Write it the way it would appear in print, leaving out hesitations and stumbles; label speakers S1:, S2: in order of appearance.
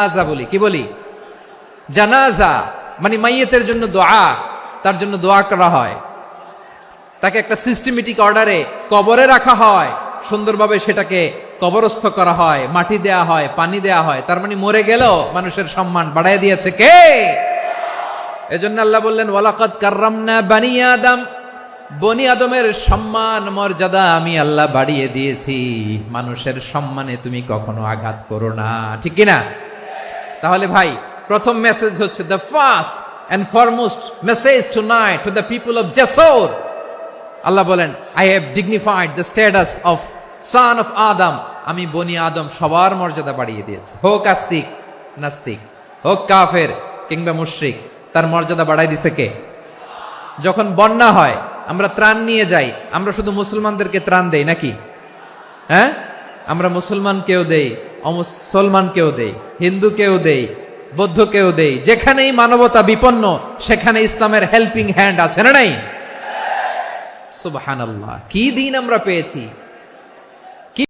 S1: জানাজা বলি, কি বলি? জানাজা মানে মাইয়েতের জন্য দোয়া, তার জন্য দোয়া করা হয়, তাকে একটা সিস্টেমেটিক অর্ডারে কবরে রাখা হয়, সুন্দরভাবে সেটাকে কবরস্থ করা হয়, মাটি দেয়া হয়, পানি দেয়া হয়। তার মানে মরে গেলেও মানুষের সম্মান বাড়ায় দিয়েছে কে? এজন্য আল্লাহ বললেন ওয়ালাকাদ কাররামনা বানি আদম, বনি আদমের সম্মান মর্যাদা আমি আল্লাহ বাড়িয়ে দিয়েছি। মানুষের সম্মানে তুমি কখনো আঘাত করো না, ঠিক কিনা? তাহলে ভাই প্রথম মেসেজ হচ্ছে, the first and foremost message tonight to the people of জাসর, আল্লাহ বলেন I have dignified the status of son of Adam, আমি বনি আদম সবার মর্যাদা বাড়িয়ে দিয়েছি। হোক আস্তিক নাস্তিক, হোক কাফের কিংবা মুশরিক, তার মর্যাদা বাড়াই দিছে কে? যখন বন্যা হয় আমরা ত্রাণ নিয়ে যাই, আমরা শুধু মুসলমানদেরকে ত্রাণ দেই নাকি? হ্যাঁ, আমরা মুসলমানকেও দেই, অমুসলমানকেও দেই, হিন্দুকেও দেই, বৌদ্ধকেও দেই। যেখানেই মানবতা বিপন্ন সেখানে ইসলামের হেল্পিং হ্যান্ড আছে না নাই? সুবহানাল্লাহ, কি দিন আমরা পেয়েছি।